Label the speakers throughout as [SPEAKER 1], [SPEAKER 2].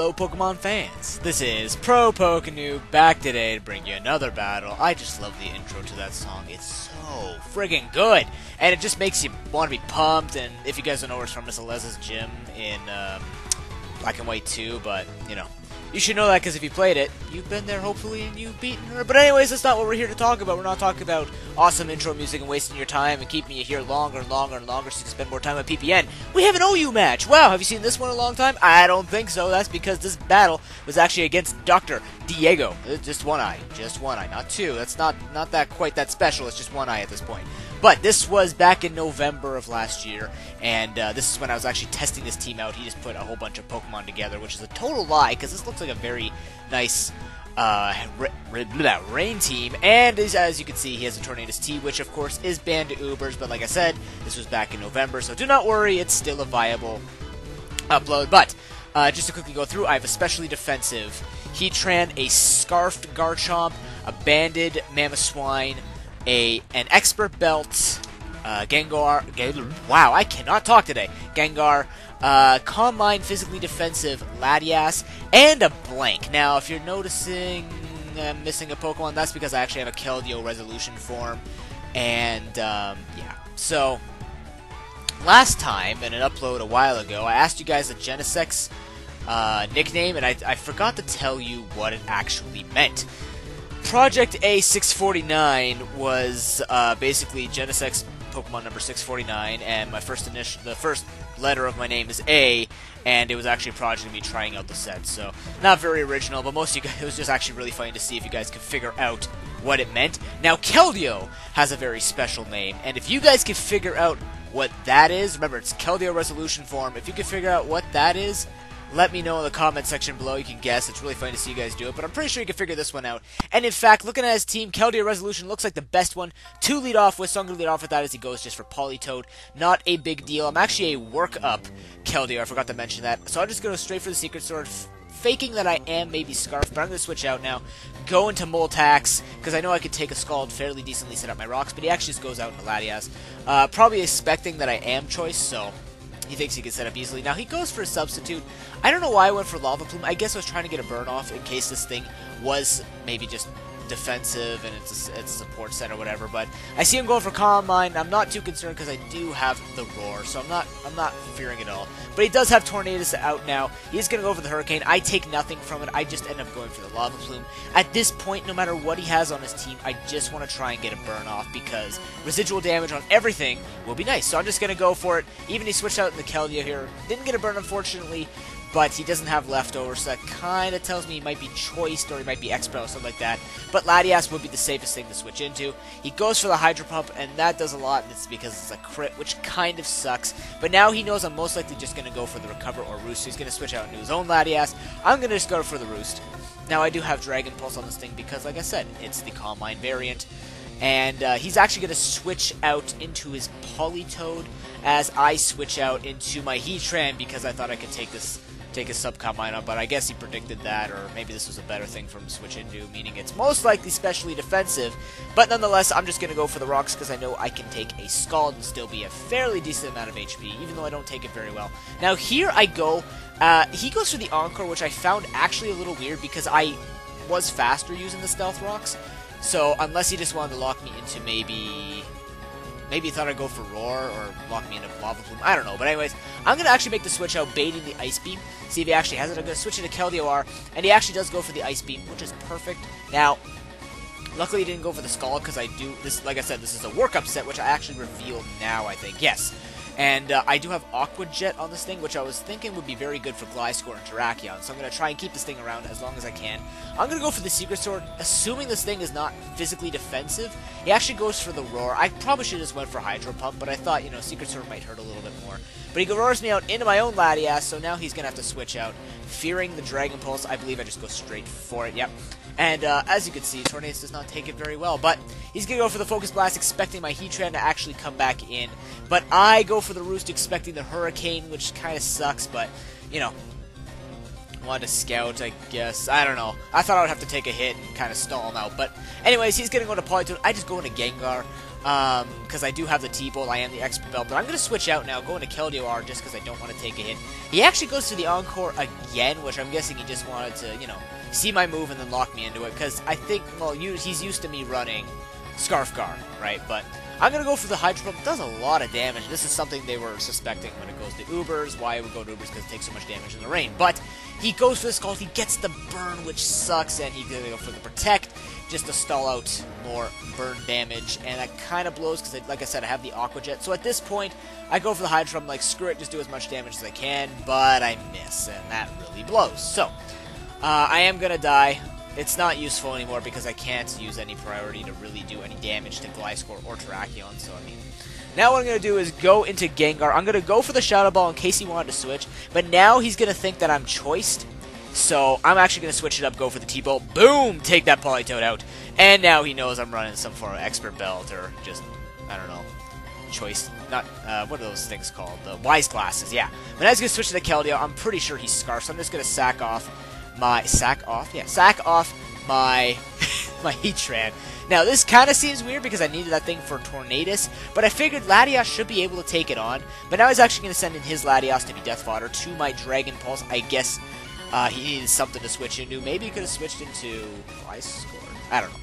[SPEAKER 1] Hello Pokemon fans, this is ProPokeNoob back today to bring you another battle. I just love the intro to that song, it's so friggin' good, and it just makes you want to be pumped. And if you guys don't know where it's from, it's Aleza's gym in Black and White 2, but, you know, you should know that because if you played it, you've been there hopefully and you've beaten her. But anyways, that's not what we're here to talk about. We're not talking about awesome intro music and wasting your time and keeping you here longer and longer and longer so you can spend more time on PPN. We have an OU match! Wow, have you seen this one in a long time? I don't think so. That's because this battle was actually against Dr. Diego. Just one eye. Just one eye. Not two. That's not that quite that special. It's just one eye at this point. But this was back in November of last year, and this is when I was actually testing this team out. He just put a whole bunch of Pokemon together, which is a total lie, because this looks like a very nice rain team. And as you can see, he has a Tornadus T, which of course is banned to Ubers, but like I said, this was back in November, so do not worry, it's still a viable upload. But just to quickly go through, I have a specially defensive Heatran, a Scarfed Garchomp, a Banded Mamoswine, an Expert Belt, Gengar, wow, I cannot talk today, Gengar, Calm Mind, physically defensive Latias, and a blank. Now, if you're noticing I'm missing a Pokemon, that's because I actually have a Keldeo Resolution form, and, yeah, so, last time, in an upload a while ago, I asked you guys a Genesec's nickname, and I forgot to tell you what it actually meant. Project A649 was basically Genesec's Pokemon number 649, and the first letter of my name is A, and it was actually a project of me trying out the set. So not very original, but most of you guys, it was just actually really funny to see if you guys could figure out what it meant. Now Keldeo has a very special name, and if you guys could figure out what that is, remember it's Keldeo Resolution form. If you could figure out what that is, let me know in the comment section below. You can guess. It's really funny to see you guys do it, but I'm pretty sure you can figure this one out. And in fact, looking at his team, Keldeo Resolution looks like the best one to lead off with, so I'm going to lead off with that as he goes just for Politoed. Not a big deal. I'm actually a work-up Keldeo. I forgot to mention that. So I'm just going to go straight for the Secret Sword, faking that I am maybe Scarf, but I'm going to switch out now. Go into Moltax, because I know I could take a Scald fairly decently, set up my rocks, but he actually just goes out into Latias. Probably expecting that I am Choice, so he thinks he can set up easily. Now, he goes for a substitute. I don't know why I went for Lava Plume. I guess I was trying to get a burn off in case this thing was maybe just defensive and it's a support set or whatever. But I see him going for Calm Mind. I'm not too concerned because I do have the Roar, so I'm not fearing it all. But he does have Tornadus out now. He's going to go for the Hurricane. I take nothing from it. I just end up going for the Lava Plume. At this point, no matter what he has on his team, I just want to try and get a burn off because residual damage on everything will be nice. So I'm just going to go for it. Even he switched out in the Keldeo here. Didn't get a burn, unfortunately, but he doesn't have leftovers, so that kind of tells me he might be Choiced or he might be Expel or something like that. But Latias would be the safest thing to switch into. He goes for the Hydro Pump, and that does a lot, and it's because it's a crit, which kind of sucks. But now he knows I'm most likely just going to go for the Recover or Roost, so he's going to switch out into his own Latias. I'm going to just go for the Roost. Now I do have Dragon Pulse on this thing because, like I said, it's the Calm Mind variant. And he's actually going to switch out into his Politoed as I switch out into my Heatran because I thought I could take a sub-Calm Mind on, but I guess he predicted that, or maybe this was a better thing for him to switch into, meaning it's most likely specially defensive, but nonetheless, I'm just going to go for the rocks because I know I can take a Scald and still be a fairly decent amount of HP, even though I don't take it very well. Now, here I go, he goes for the Encore, which I found actually a little weird because I was faster using the Stealth Rocks, so unless he just wanted to lock me into maybe he thought I'd go for Roar or lock me into Lava Plume. I don't know. But anyways, I'm going to actually make the switch out, baiting the Ice Beam. See if he actually has it. I'm going to switch it to Keldeo R, and he actually does go for the Ice Beam, which is perfect. Now, luckily he didn't go for the Scald because I do this. Like I said, this is a workup set, which I actually reveal now, I think. Yes. And I do have Aqua Jet on this thing, which I was thinking would be very good for Gliscor and Terrakion. So I'm going to try and keep this thing around as long as I can. I'm going to go for the Secret Sword, assuming this thing is not physically defensive. He actually goes for the Roar. I probably should have just went for Hydro Pump, but I thought, you know, Secret Sword might hurt a little bit more. But he roars me out into my own Latias, so now he's going to have to switch out. Fearing the Dragon Pulse, I believe I just go straight for it. Yep. And as you can see, Tornadus does not take it very well, but he's going to go for the Focus Blast, expecting my Heatran to actually come back in. But I go for the Roost, expecting the Hurricane, which kind of sucks, but, you know, wanted to scout, I guess. I don't know. I thought I would have to take a hit and kind of stall him out, but anyways, he's going to go to Politoed. I just go into Gengar. because I do have the T-Bolt, I am the Expert Belt, but I'm going to switch out now, go into Keldeo R just because I don't want to take a hit. He actually goes to the Encore again, which I'm guessing he just wanted to, you know, see my move and then lock me into it, because I think, well, he's used to me running Scarf Guard, right? But I'm going to go for the Hydro Pump. It does a lot of damage. This is something they were suspecting when it goes to Ubers. Why it would go to Ubers, because it takes so much damage in the rain. But he goes for the Scald, he gets the burn, which sucks, and he's going to go for the Protect, just to stall out more burn damage, and that kind of blows, because, like I said, I have the Aqua Jet. So at this point, I go for the Hydro Pump, like, screw it, just do as much damage as I can, but I miss, and that really blows. So, I am going to die. It's not useful anymore because I can't use any priority to really do any damage to Gliscor or Terrakion, so I mean... Now what I'm going to do is go into Gengar. I'm going to go for the Shadow Ball in case he wanted to switch, but now he's going to think that I'm choiced, so I'm actually going to switch it up, go for the T-Bolt. Boom! Take that Politoed out. And now he knows I'm running some form of Expert Belt, or just, I don't know, choice, not, what are those things called? The Wise Glasses, yeah. But now he's going to switch to the Keldeo. I'm pretty sure he's Scarf, so I'm just going to sack off my my Heatran. Now this kind of seems weird because I needed that thing for Tornadus, but I figured Latias should be able to take it on. But now he's actually going to send in his Latias to be Death Fodder to my Dragon Pulse. I guess he needed something to switch into. Maybe he could have switched into Gliscor. I don't know.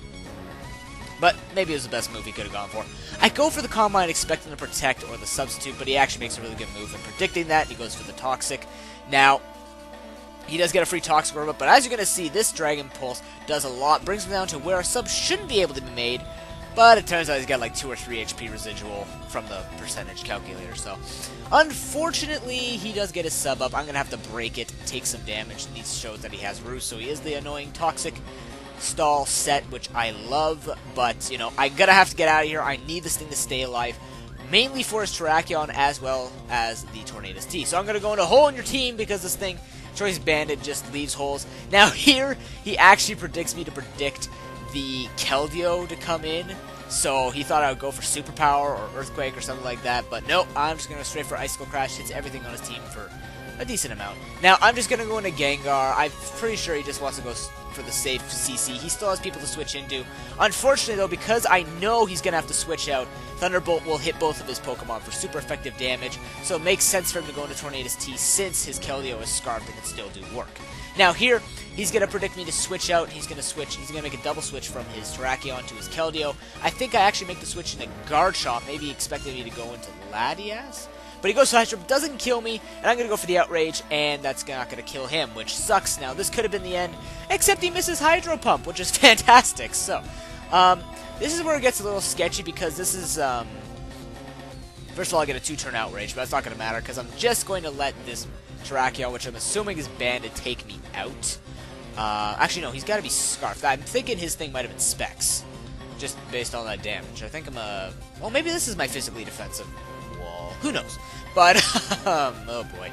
[SPEAKER 1] But maybe it was the best move he could have gone for. I go for the Calm Mind expecting to Protect or the Substitute, but he actually makes a really good move in predicting that. He goes for the Toxic. Now, he does get a free Toxic Orb, but as you're going to see, this Dragon Pulse does a lot. Brings him down to where a sub shouldn't be able to be made, but it turns out he's got like 2 or 3 HP residual from the percentage calculator. So, unfortunately, he does get his sub up. I'm going to have to break it, take some damage, and he shows that he has Roost, so he is the annoying Toxic stall set, which I love, but, you know, I'm going to have to get out of here. I need this thing to stay alive, mainly for his Terrakion as well as the Tornadus T. So I'm going to go into a hole in your team because this thing... Choice Bandit just leaves holes. Now here, he actually predicts me to predict the Keldeo to come in. So he thought I would go for Superpower or Earthquake or something like that. But nope, I'm just going to go straight for Icicle Crash. Hits everything on his team for a decent amount. Now I'm just going to go into Gengar. I'm pretty sure he just wants to go for the safe CC. He still has people to switch into. Unfortunately though, because I know he's going to have to switch out, Thunderbolt will hit both of his Pokemon for super effective damage, so it makes sense for him to go into Tornadus T since his Keldeo is Scarfed and can still do work. Now here, he's going to predict me to switch out, he's going to make a double switch from his Terrakion to his Keldeo. I think I actually make the switch in a Guard Shot, maybe he expected me to go into Latias? But he goes to Hydro, doesn't kill me, and I'm going to go for the Outrage, and that's not going to kill him, which sucks. Now, this could have been the end, except he misses Hydro Pump, which is fantastic. So, this is where it gets a little sketchy, because this is, first of all, I get a 2-turn Outrage, but that's not going to matter, because I'm just going to let this Terrakion, which I'm assuming is Banded, take me out. Actually, no, he's got to be Scarfed. I'm thinking his thing might have been Specs, just based on that damage. I think I'm well, maybe this is my physically defensive wall. Who knows? But, oh boy.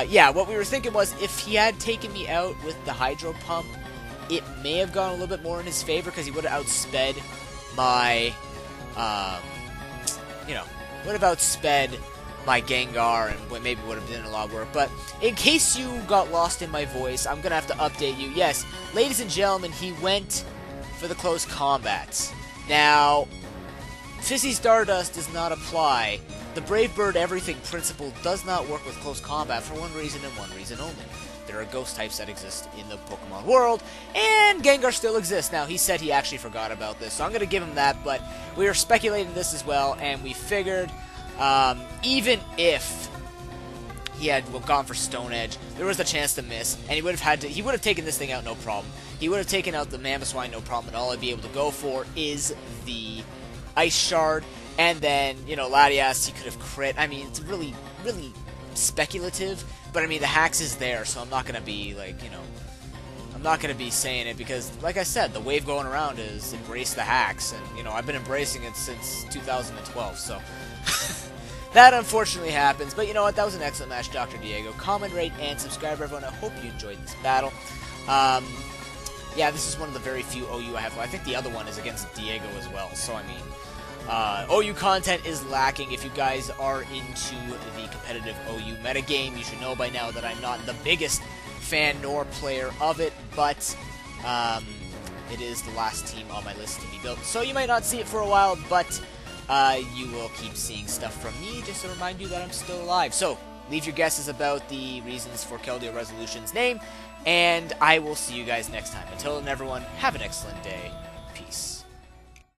[SPEAKER 1] Yeah, what we were thinking was, if he had taken me out with the Hydro Pump, it may have gone a little bit more in his favor, because he would have outsped my, you know, would have outsped my Gengar, and maybe would have done a lot of work. But, in case you got lost in my voice, I'm going to have to update you. Yes, ladies and gentlemen, he went for the close combats. Now, Fizzy Stardust does not apply. The Brave Bird Everything principle does not work with close combat for one reason and one reason only. There are ghost types that exist in the Pokemon world, and Gengar still exists. Now, he said he actually forgot about this, so I'm going to give him that, but we were speculating this as well, and we figured, even if he had gone for Stone Edge, there was a chance to miss, and he would have taken this thing out no problem. He would have taken out the Mamoswine no problem, and all I'd be able to go for is the Ice Shard, and then, you know, Latias, he could have crit. I mean, it's really, really speculative, but I mean, the hacks is there, so I'm not going to be, like, you know, I'm not going to be saying it, because, like I said, the wave going around is embrace the hacks, and, you know, I've been embracing it since 2012, so that unfortunately happens, but you know what, that was an excellent match, Dr. Diego. Comment, rate, and subscribe, everyone. I hope you enjoyed this battle. Yeah, this is one of the very few OU I have. I think the other one is against Diego as well, so I mean, OU content is lacking. If you guys are into the competitive OU metagame, you should know by now that I'm not the biggest fan nor player of it, but it is the last team on my list to be built. So you might not see it for a while, but you will keep seeing stuff from me just to remind you that I'm still alive. So leave your guesses about the reasons for Keldeo Resolution's name, and I will see you guys next time. Until then, everyone, have an excellent day. Peace.